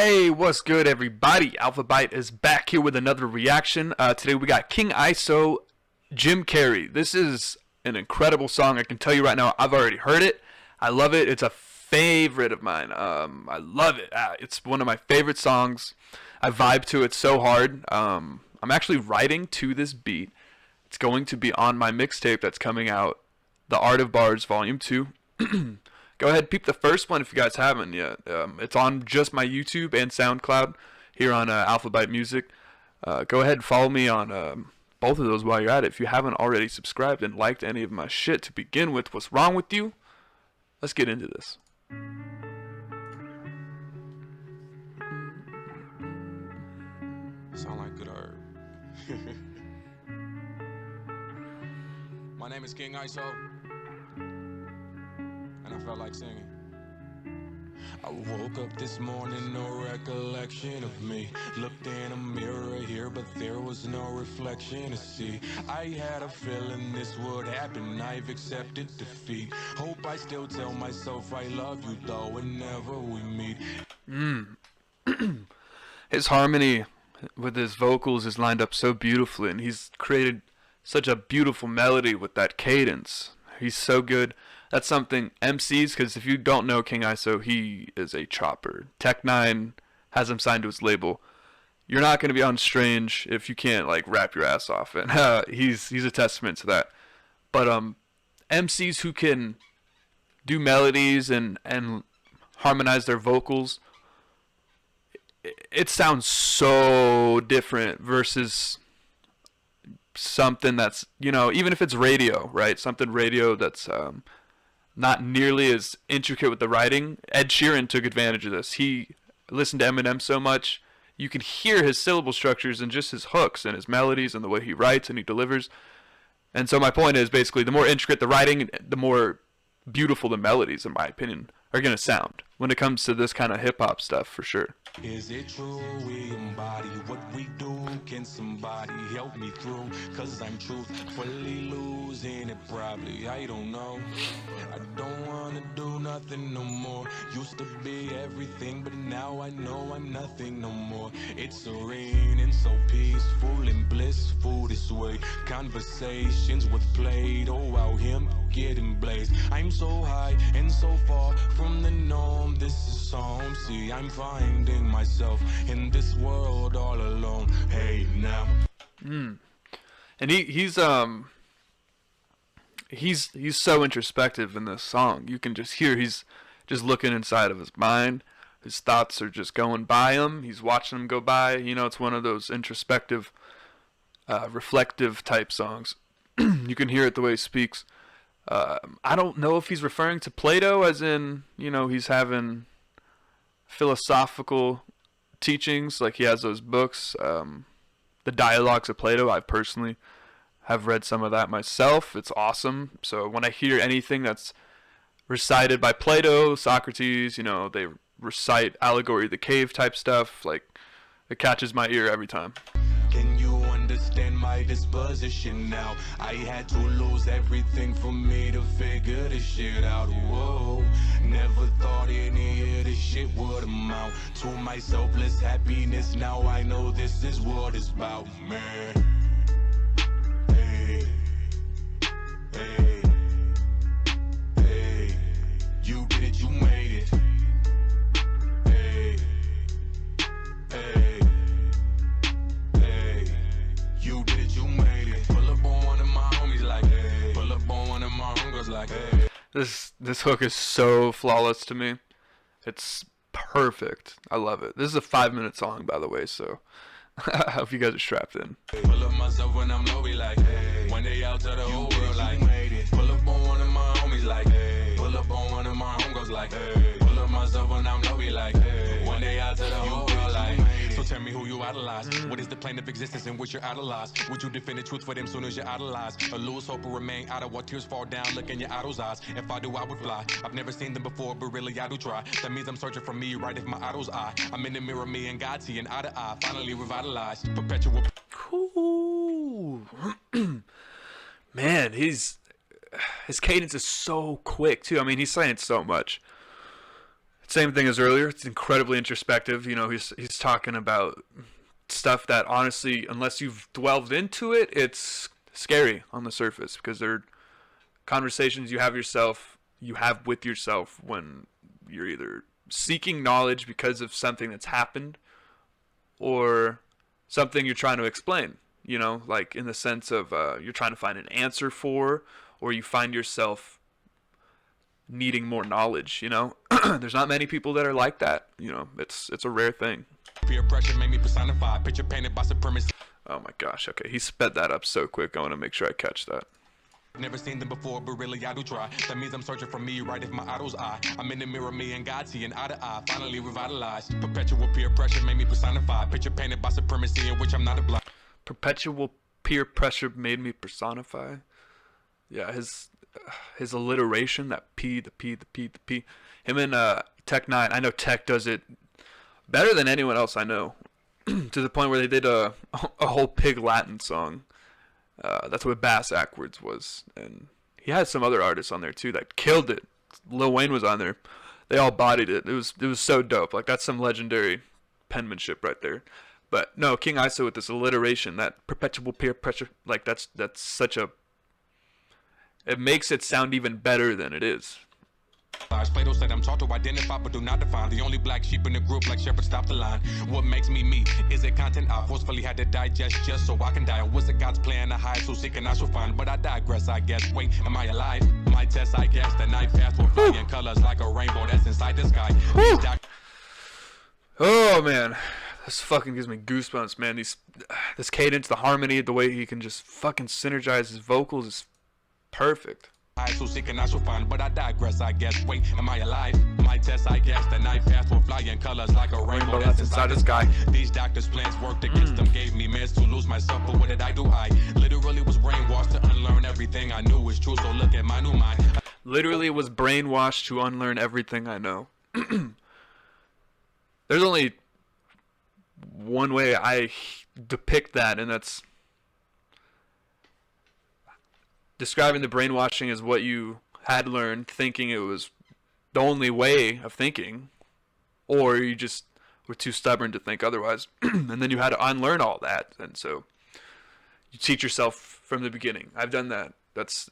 Hey, what's good, everybody? Alpha Byte is back here with another reaction. Today we got King ISO, Jim Carrey. This is an incredible song. I can tell you right now, I've already heard it. I love it. It's a favorite of mine. I love it. It's one of my favorite songs. I vibe to it so hard. I'm actually writing to this beat. It's going to be on my mixtape that's coming out, The Art of Bars Volume 2. Go ahead, peep the first one if you guys haven't yet. It's on just my YouTube and SoundCloud here on Alpha Byte Music. Go ahead and follow me on both of those while you're at it. If you haven't already subscribed and liked any of my shit to begin with, what's wrong with you? Let's get into this. Sound like good art. My name is King ISO, and I felt like singing. I woke up this morning, no recollection of me. Looked in a mirror here, but there was no reflection to see. I had a feeling this would happen, I've accepted defeat. Hope I still tell myself I love you, though, whenever we meet. His harmony with his vocals is lined up so beautifully, and he's created such a beautiful melody with that cadence. He's so good. That's something MCs, because if you don't know King ISO, he is a chopper. Tech9 has him signed to his label. You're not going to be on Strange if you can't like rap your ass off, and he's a testament to that. But MCs who can do melodies and harmonize their vocals, it sounds so different versus something that's, even if it's radio, right? Something radio that's not nearly as intricate with the writing. Ed Sheeran took advantage of this. He listened to Eminem so much, you can hear his syllable structures and just his hooks and his melodies and the way he writes and he delivers. And so my point is, basically, the more intricate the writing, the more beautiful the melodies, in my opinion, are going to sound when it comes to this kind of hip-hop stuff, for sure. Is it true we embody what we do? Can somebody help me through? Cause I'm truthfully losing it probably, I don't know. I don't wanna do nothing no more. Used to be everything, but now I know I'm nothing no more. It's serene and so peaceful and blissful this way. Conversations with Play-Doh out him getting blazed. I'm so high and so far from the norm. This is home. See, I'm finding myself in this world all alone. Hey now. And he's so introspective in this song. You can just hear he's just looking inside of his mind. His thoughts are just going by him. He's watching them go by. It's one of those introspective, reflective type songs. You can hear it the way he speaks. I don't know if he's referring to Plato as in, he's having philosophical teachings, like he has those books, the dialogues of Plato. I personally have read some of that myself. It's awesome. So when I hear anything that's recited by Plato, Socrates, they recite allegory of the cave type stuff, like it catches my ear every time. Can you understand my disposition now? I had to lose everything for me to figure this shit out. Whoa, never thought any of this shit would amount to my selfless happiness. Now I know this is what it's about, man. Hey, hey, hey, you did it, you made it. Hey, hey, you did it, you made it. Pull up on one of my homies like, hey. Pull up on one of my homegirls like, hey. This hook is so flawless to me. It's perfect. I love it. This is a 5-minute song, by the way, so I hope you guys are strapped in. Pull up myself when I'm low, be like, hey. One day out to the whole world like, pull up on one of my homies like, hey. Pull up on one of my homegirls like, hey. Pull up myself when I'm low, be like, hey. One day out to the whole world like, so tell me who you idolize. What is the plane of existence in which you're idolized? Would you defend the truth for them soon as you're idolized? Or lose hope or remain out of what tears fall down? Look in your idol's eyes. If I do, I would fly. I've never seen them before, but really I do try. That means I'm searching for me, right? If my idol's eye, I'm in the mirror, me and God seeing eye to eye. Finally revitalized, perpetual. Cool. Man, his cadence is so quick too. I mean, he's saying so much. Same thing as earlier. It's incredibly introspective. You know, he's talking about stuff that honestly, unless you've delved into it, it's scary on the surface because they're conversations you have with yourself when you're either seeking knowledge because of something that's happened or something you're trying to explain. You know, like in the sense of you're trying to find an answer for, or you find yourself needing more knowledge. You know, there's not many people that are like that. You know, it's a rare thing. Peer pressure made me personify, picture painted by supremacy. Oh my gosh, okay, he sped that up so quick. I want to make sure I catch that. Never seen them before, but really I do try. That means I'm searching for me, right? If my idol's eye, I'm in the mirror, me and God seeing eye to eye. Finally revitalized. Perpetual peer pressure made me personify, picture painted by supremacy in which I'm not a blind. Perpetual peer pressure made me personify. Yeah, his alliteration, that P, the P, the P, the P. Him and Tech Nine. I know Tech does it better than anyone else I know. To the point where they did a whole Pig Latin song. That's what Bass Ackwards was, and he had some other artists on there too that killed it. Lil Wayne was on there. They all bodied it. It was so dope. Like that's some legendary penmanship right there. But no, King ISO with this alliteration, that perpetual peer pressure, like that's such a. It makes it sound even better than it is. Plato said I'm taught to identify but do not define. The only black sheep in the group, like Shepherd, stop the line. What makes me me? Is it content I forcefully had to digest just so I can die? Or was it God's plan to hide so seek and I shall find? But I digress, I guess. Wait, am I alive? My test, I guess. The night path will fly in colors like a rainbow that's inside the sky. Oh man, this fucking gives me goosebumps, man. This cadence, the harmony, the way he can just fucking synergize his vocals is perfect. So seek and I shall find, but I digress, I guess. Wait, am I alive? My test, I guess. The night path will fly in colors like a rainbow that's inside the sky. These doctors' plans worked against them, gave me meds to lose myself, but what did I do? I literally was brainwashed to unlearn everything I knew was true, so look at my new mind. Literally was brainwashed to unlearn everything I know. There's only one way I depict that, and that's describing the brainwashing as what you had learned, thinking it was the only way of thinking, or you just were too stubborn to think otherwise, and then you had to unlearn all that, and so you teach yourself from the beginning. I've done that. That's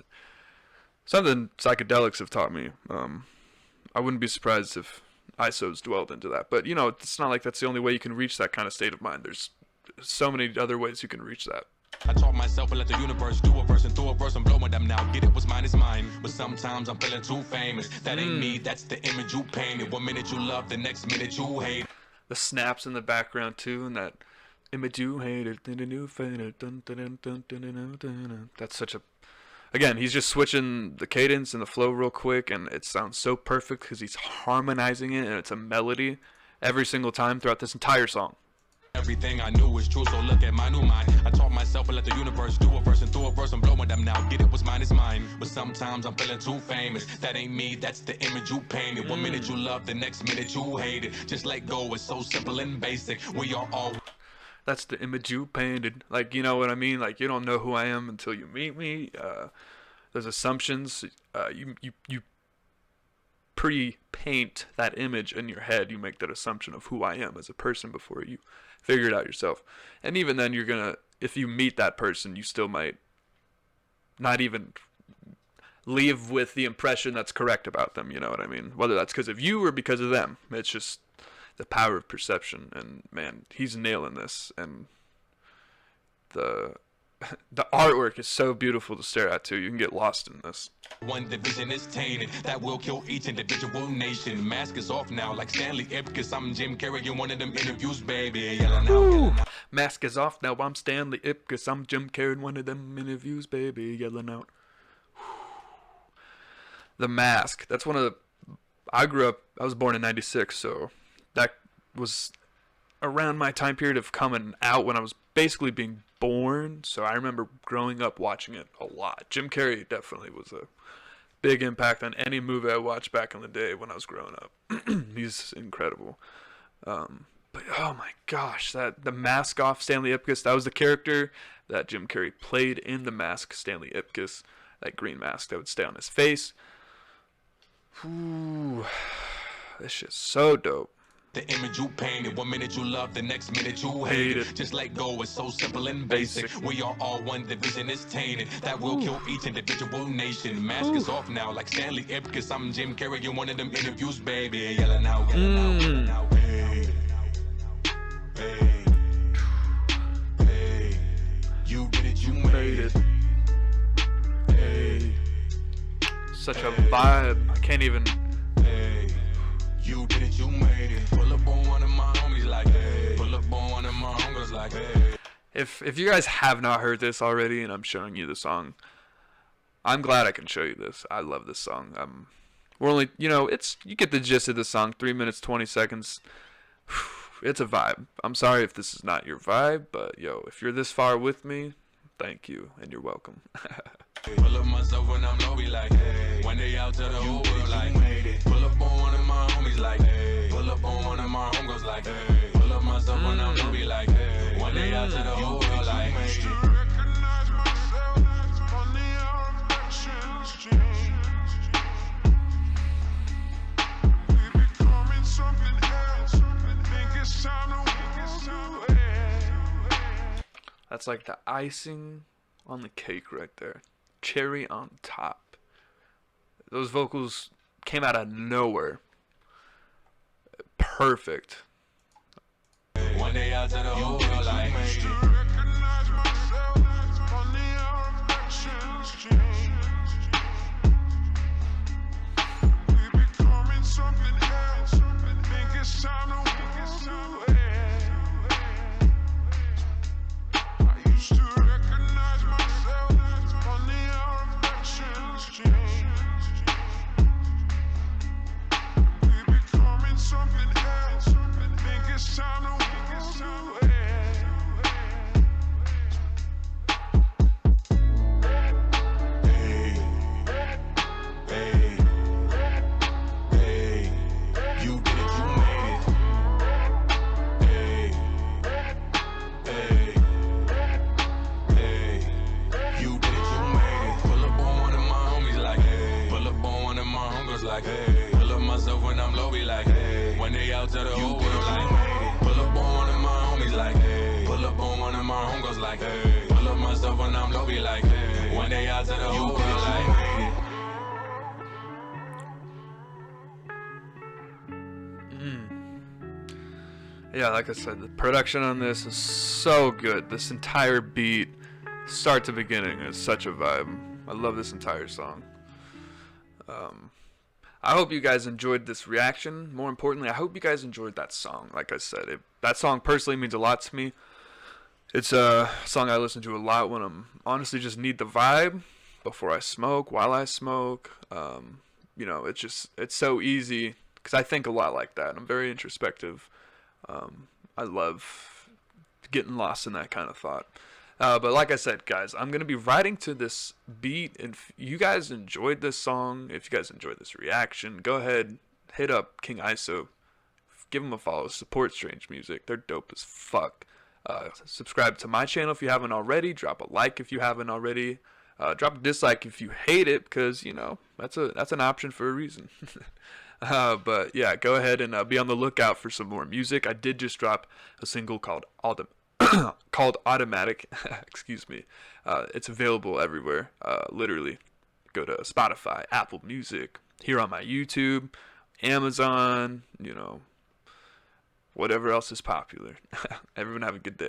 something psychedelics have taught me. I wouldn't be surprised if ISOs dwelled into that, but you know, it's not like that's the only way you can reach that kind of state of mind. There's so many other ways you can reach that. I taught myself to let the universe do a verse and through a verse I'm blowing them now. Get it, what's mine is mine. But sometimes I'm feeling too famous. That ain't me, that's the image you painted. 1 minute you love, the next minute you hate. The snaps in the background too, and that image you hated. That's such a. Again, he's just switching the cadence and the flow real quick, and it sounds so perfect because he's harmonizing it, and it's a melody every single time throughout this entire song. Everything I knew was true, so look at my new mind. I taught myself to let the universe do a verse and through a verse I'm blowing them now. Get it, what's mine is mine. But sometimes I'm feeling too famous. That ain't me, that's the image you painted. 1 minute you love, the next minute you hate it. Just let go, it's so simple and basic. We are all. That's the image you painted. Like, you know what I mean? Like, you don't know who I am until you meet me. There's assumptions. You pre-paint that image in your head. You make that assumption of who I am as a person before you figure it out yourself. And even then, you're gonna, if you meet that person, you still might not even leave with the impression that's correct about them. You know what I mean? Whether that's because of you or because of them. It's just the power of perception. And man, he's nailing this. And the artwork is so beautiful to stare at too. You can get lost in this. One division is tainted that will kill each individual nation. Mask is off now, like Stanley Ipkiss. I'm Jim Carrey in one of them interviews, baby. Yelling out, yelling out. Mask is off now. I'm Stanley Ipkiss. I'm Jim Carrey in one of them interviews, baby. Yelling out. The Mask. That's one of the. I was born in '96, so that was around my time period of coming out when I was basically being born. So I remember growing up watching it a lot. Jim Carrey definitely was a big impact on any movie I watched back in the day when I was growing up. He's incredible. But oh my gosh, that the mask off Stanley Ipkiss, that was the character that Jim Carrey played in The Mask. Stanley Ipkiss, that green mask that would stay on his face. Ooh. This shit's so dope. The image you painted, 1 minute you love, the next minute you Hate hate it. it. Just let go, it's so simple and basic. We are all one, division is tainted. That will kill each individual nation. Mask is off now, like Stanley Ipkiss. I'm Jim Carrey in one of them interviews, baby. Yelling out, yelling out, yelling out. Hey, hey, hey. You did it, you made it. Hey. Such a vibe. I can't even. Hey, you did it, you made it. Pull up on one of my homies like, hey. Pull up on one of my homies like, hey. If you guys have not heard this already, and I'm showing you the song, I'm glad I can show you this. I love this song. We're only, you get the gist of the song. 3 minutes 20 seconds. It's a vibe. I'm sorry if this is not your vibe, but yo, if you're this far with me, thank you, and you're welcome. Pull up myself when I'm low, be like, hey. One day out to the whole world like, hey. Pull up on one of my homies like, hey. Pull up on one of my homegirls like, hey. Pull up myself when I'm low, be like, hey. One day out to the whole world like, hey. That's like the icing on the cake right there. Cherry on top. Those vocals came out of nowhere. Perfect. One day out to the whole world like, like, hey. Pull up myself when I'm low, be like, hey. One day out to the whole world like, hey. Pull up on one of my homies like, hey. Pull up on one of my homegirls like, hey. Pull up myself when I'm low, be like, hey. One day out to the whole world like, hey. Yeah, like I said, the production on this is so good. This entire beat, start to beginning, is such a vibe. I love this entire song. I hope you guys enjoyed this reaction. More importantly, I hope you guys enjoyed that song. Like I said, that song personally means a lot to me. It's a song I listen to a lot when I'm honestly just need the vibe before I smoke, while I smoke. It's so easy because I think a lot like that. I'm very introspective. I love getting lost in that kind of thought. But like I said, guys, I'm going to be writing to this beat. And if you guys enjoyed this song, if you guys enjoyed this reaction, go ahead, hit up King ISO. Give them a follow. Support Strange Music. They're dope as fuck. Subscribe to my channel if you haven't already. Drop a like if you haven't already. Drop a dislike if you hate it, because, that's an option for a reason. But yeah, go ahead and be on the lookout for some more music. I did just drop a single called Automatic. Excuse me. It's available everywhere. Literally, go to Spotify, Apple Music, here on my YouTube, Amazon, whatever else is popular. Everyone have a good day.